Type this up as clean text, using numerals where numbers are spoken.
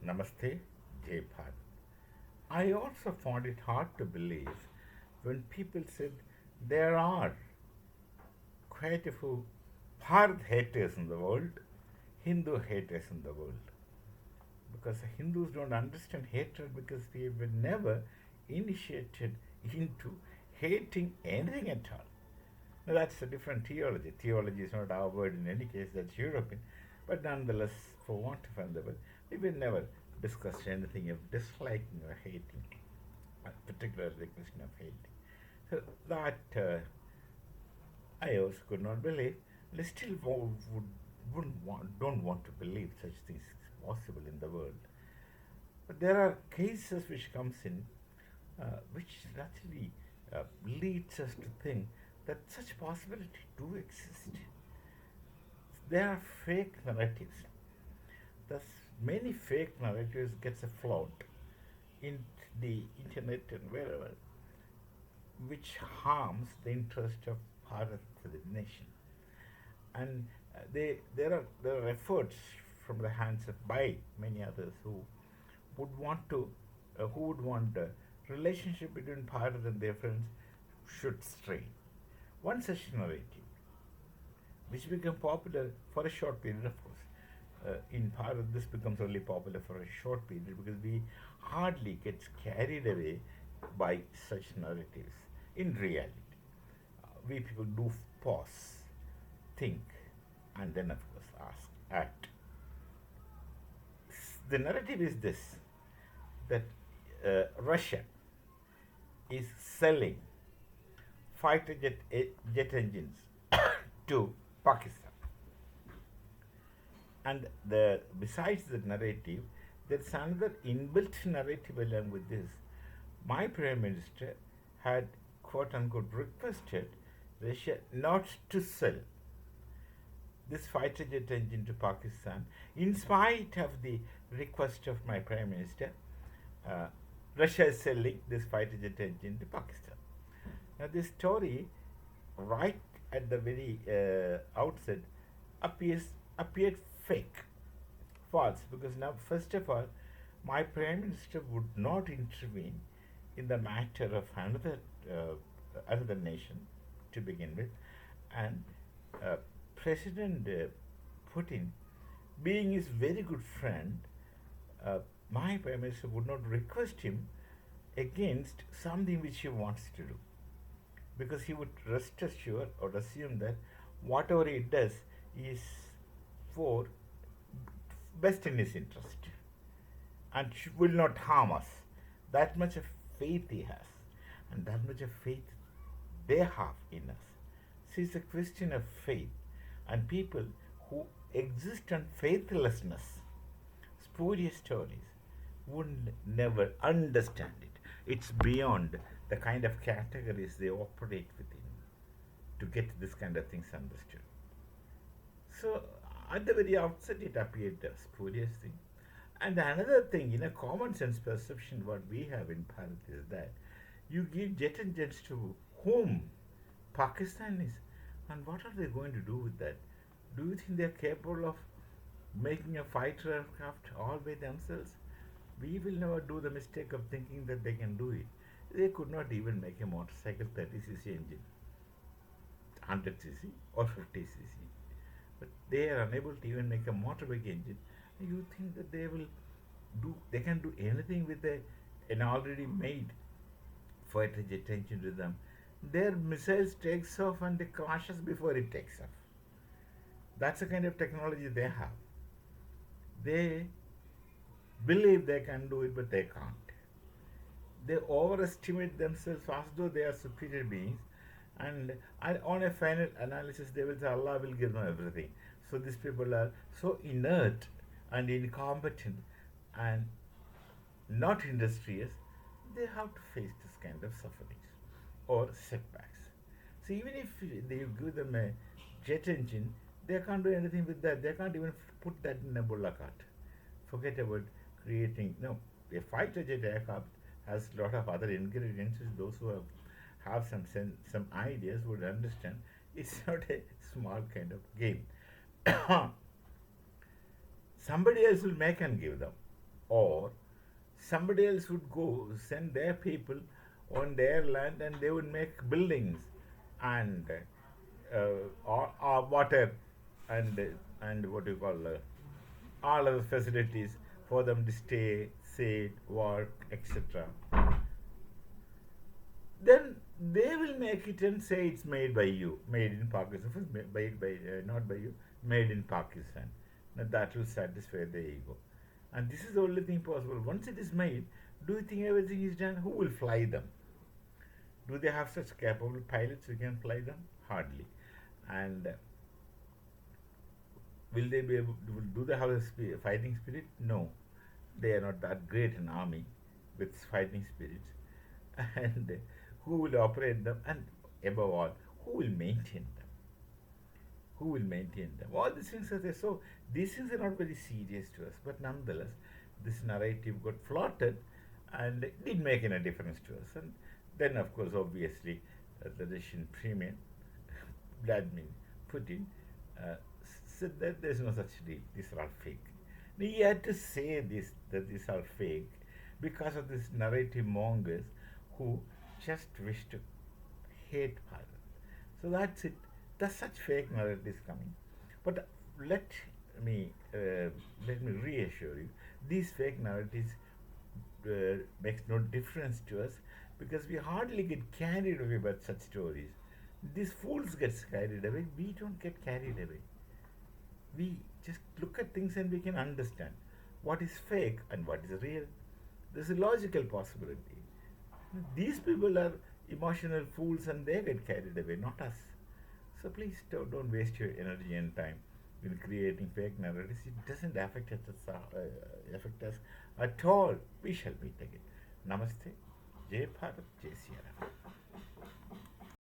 Namaste, Jai Bharat. I also found it hard to believe when people said there are quite a few Bharat haters in the world, Hindu haters in the world. Because Hindus don't understand hatred because we were never initiated into hating anything at all. Now that's a different theology. Theology is not our word in any case, that's European. But nonetheless, for want of another word, we will never discuss anything of disliking or hating, particularly the question of hating. So that I also could not believe. And I still don't want to believe such things is possible in the world. But there are cases which comes in, which actually leads us to think that such possibility do exist. There are fake narratives. Thus, many fake narratives gets afloat in the internet and wherever, which harms the interest of Bharat for the nation. And there are efforts from the hands of by many others who would want the relationship between Bharat and their friends should strain. One such narrative, which became popular for a short period, of course. In Bharat, this becomes only popular for a short period because we hardly get carried away by such narratives. In reality, we people do pause, think, and then, of course, ask, act. The narrative is this that Russia is selling jet engines to Pakistan. And besides the narrative, there's another inbuilt narrative along with this. My Prime Minister had quote unquote requested Russia not to sell this fighter jet engine to Pakistan, in spite of the request of my Prime Minister. Uh, Russia is selling this fighter jet engine to Pakistan. Now, this story, right at the very outset, appeared fake, false, because now, first of all, my Prime Minister would not intervene in the matter of another nation to begin with, and President Putin, being his very good friend, my Prime Minister would not request him against something which he wants to do, because he would rest assured or assume that whatever he does is for best in his interest and will not harm us. That much of faith he has, and that much of faith they have in us. See, it's a question of faith, and people who exist on faithlessness, spurious stories, would never understand it. It's beyond the kind of categories they operate within to get this kind of things understood. So, at the very outset, it appeared a spurious thing. And another thing, in a common sense perception, what we have in Bharat is that you give jet engines to whom? Pakistanis. And what are they going to do with that? Do you think they're capable of making a fighter aircraft all by themselves? We will never do the mistake of thinking that they can do it. They could not even make a motorcycle 30cc engine, 100cc or 50cc. But they are unable to even make a motorbike engine. You think that they can do anything with an already made fighter jet engine with them? Their missiles takes off and it crashes before it takes off. That's the kind of technology they have. They believe they can do it, but they can't. They overestimate themselves as though they are superior beings, and on a final analysis, they will say Allah will give them everything. So these people are so inert and incompetent and not industrious, they have to face this kind of sufferings or setbacks. So even if they give them a jet engine, they can't do anything with that. They can't even put that in a bullock cart. Forget about creating. No, a fighter jet aircraft has a lot of other ingredients. Those who have some ideas would understand. It's not a small kind of game. Somebody else will make and give them. or somebody else would go send their people on their land and they would make buildings and or water and what do you call all other facilities for them to stay, sit, work, etc. Then they will make it and say it's made by you, made in Pakistan. First, made by not by you, made in Pakistan. Now that will satisfy the ego, and this is the only thing possible. Once it is made, do you think everything is done? Who will fly them? Do they have such capable pilots who can fly them? Hardly. And will they be able? Do they have a fighting spirit? No, they are not that great an army with fighting spirits. And who will operate them? And above all, who will maintain them? Who will maintain them? All these things are there. So these things are not very serious to us, but nonetheless, this narrative got floated, and it did make any difference to us. And then, of course, obviously, the Russian premier, Vladimir Putin, said that there's no such deal. These are all fake. Now, he had to say this, that these are fake, because of these narrative mongers who just wish to hate Bharat. So that's it. There's such fake narratives coming. But me let me reassure you, these fake narratives makes no difference to us, because we hardly get carried away by such stories. These fools get carried away. We don't get carried away. We just look at things and we can understand what is fake and what is real. There's a logical possibility. These people are emotional fools and they get carried away, not us. So please don't waste your energy and time in creating fake narratives. It doesn't affect us at all. We shall meet again. Namaste. Jai Bharat, Jai Sri Ram.